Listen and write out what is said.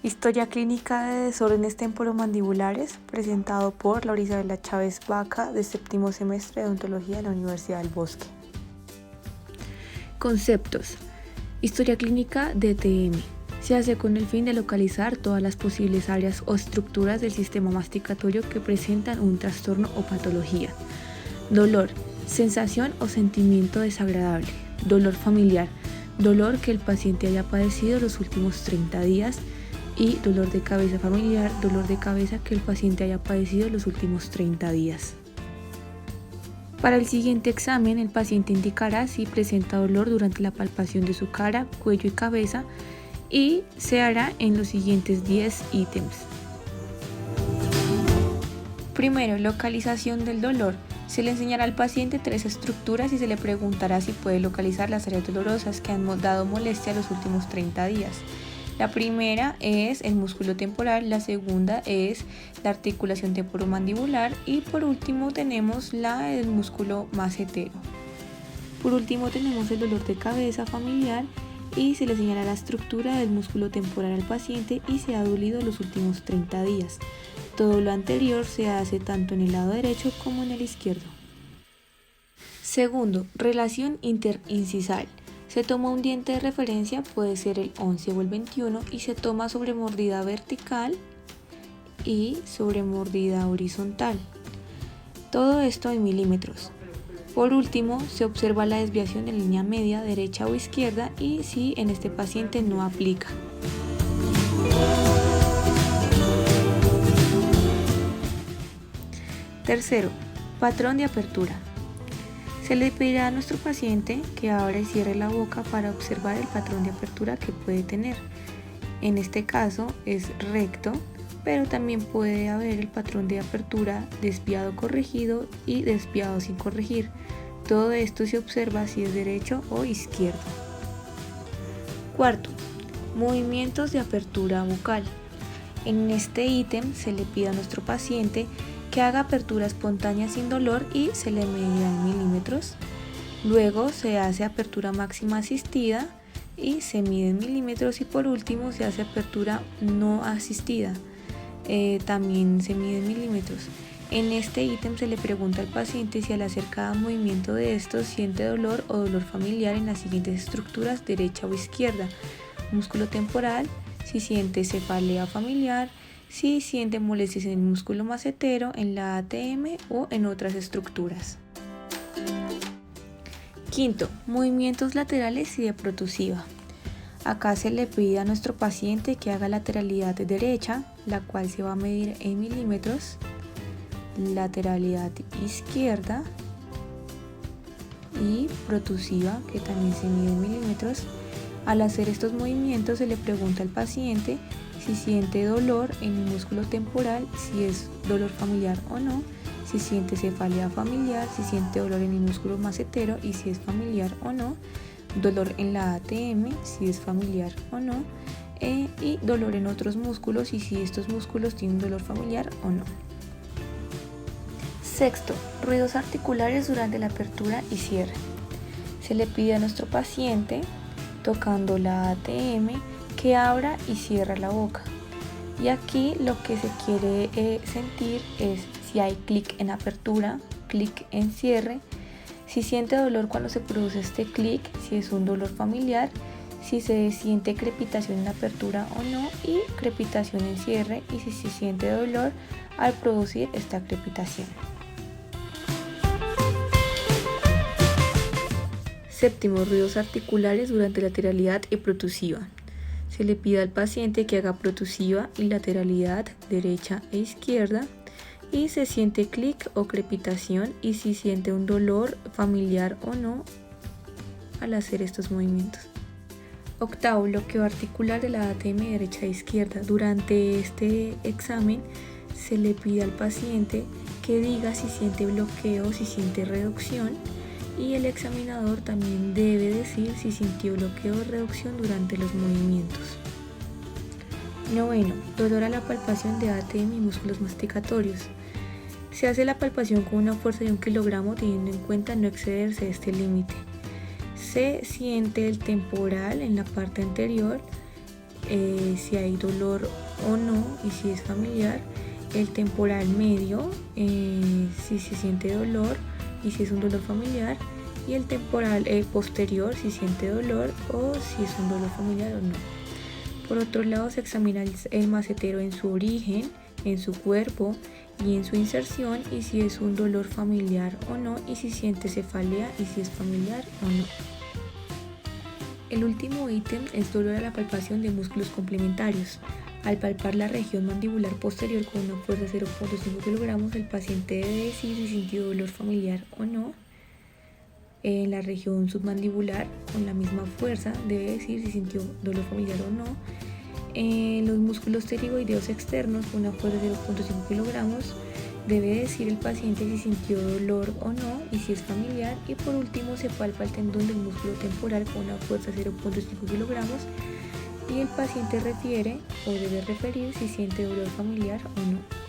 Historia clínica de desórdenes temporomandibulares, presentado por Laura Isabela Chávez Vaca, de séptimo semestre de Odontología de la Universidad del Bosque. Conceptos. Historia clínica de TM. Se hace con el fin de localizar todas las posibles áreas o estructuras del sistema masticatorio que presentan un trastorno o patología. Dolor. Sensación o sentimiento desagradable. Dolor familiar. Dolor que el paciente haya padecido los últimos 30 días. Y dolor de cabeza familiar, dolor de cabeza que el paciente haya padecido los últimos 30 días. Para el siguiente examen, el paciente indicará si presenta dolor durante la palpación de su cara, cuello y cabeza y se hará en los siguientes 10 ítems. Primero, localización del dolor. Se le enseñará al paciente 3 estructuras y se le preguntará si puede localizar las áreas dolorosas que han dado molestia los últimos 30 días. La primera es el músculo temporal, la segunda es la articulación temporomandibular y por último tenemos el músculo macetero. Por último tenemos el dolor de cabeza familiar y se le señala la estructura del músculo temporal al paciente y se ha dolido los últimos 30 días. Todo lo anterior se hace tanto en el lado derecho como en el izquierdo. Segundo, relación interincisal. Se toma un diente de referencia, puede ser el 11 o el 21, y se toma sobre mordida vertical y sobre mordida horizontal. Todo esto en milímetros. Por último, se observa la desviación en línea media, derecha o izquierda, y si en este paciente no aplica. Tercero, patrón de apertura. Se le pedirá a nuestro paciente que abra y cierre la boca para observar el patrón de apertura que puede tener. En este caso es recto, pero también puede haber el patrón de apertura desviado corregido y desviado sin corregir. Todo esto se observa si es derecho o izquierdo. Cuarto, movimientos de apertura bucal. En este ítem se le pide a nuestro paciente que haga apertura espontánea sin dolor y se le medirá en milímetros. Luego se hace apertura máxima asistida y se mide en milímetros y por último se hace apertura no asistida, también se mide en milímetros. En este ítem se le pregunta al paciente si al hacer cada movimiento de estos siente dolor o dolor familiar en las siguientes estructuras, derecha o izquierda. Músculo temporal, si siente cefalea familiar, si siente molestias en el músculo macetero, en la ATM o en otras estructuras. Quinto, movimientos laterales y de protusiva. Acá se le pide a nuestro paciente que haga lateralidad derecha, la cual se va a medir en milímetros, lateralidad izquierda y protusiva, que también se mide en milímetros. Al hacer estos movimientos se le pregunta al paciente si siente dolor en el músculo temporal, si es dolor familiar o no, si siente cefalea familiar, si siente dolor en el músculo macetero y si es familiar o no, dolor en la ATM, si es familiar o no, y dolor en otros músculos y si estos músculos tienen dolor familiar o no. Sexto, ruidos articulares durante la apertura y cierre. Se le pide a nuestro paciente, tocando la ATM, que abra y cierra la boca. Y aquí lo que se quiere sentir es si hay clic en apertura, clic en cierre, si siente dolor cuando se produce este clic, si es un dolor familiar, si se siente crepitación en apertura o no y crepitación en cierre y si se siente dolor al producir esta crepitación. Séptimo, ruidos articulares durante lateralidad y protusiva. Se le pide al paciente que haga protusiva y lateralidad derecha e izquierda y se siente clic o crepitación y si siente un dolor familiar o no al hacer estos movimientos. Octavo, bloqueo articular de la ATM derecha e izquierda. Durante este examen se le pide al paciente que diga si siente bloqueo o si siente reducción y el examinador también debe decir si sintió bloqueo o reducción durante los movimientos. Noveno, dolor a la palpación de ATM y músculos masticatorios. Se hace la palpación con una fuerza de 1 kilogramo teniendo en cuenta no excederse de este límite. Se siente el temporal en la parte anterior si hay dolor o no y si es familiar, el temporal medio, si se siente dolor y si es un dolor familiar, y el temporal posterior, si siente dolor o si es un dolor familiar o no. Por otro lado, se examina el macetero en su origen, en su cuerpo y en su inserción, y si es un dolor familiar o no, y si siente cefalea y si es familiar o no. El último ítem es dolor a la palpación de músculos complementarios. Al palpar la región mandibular posterior con una fuerza de 0.5 kilogramos, el paciente debe decir si sintió dolor familiar o no. En la región submandibular, con la misma fuerza, debe decir si sintió dolor familiar o no. En los músculos pterigoideos externos, con una fuerza de 0.5 kilogramos, debe decir el paciente si sintió dolor o no y si es familiar. Y por último, se palpa el tendón del músculo temporal con una fuerza de 0.5 kilogramos y el paciente refiere o debe referir si siente dolor familiar o no.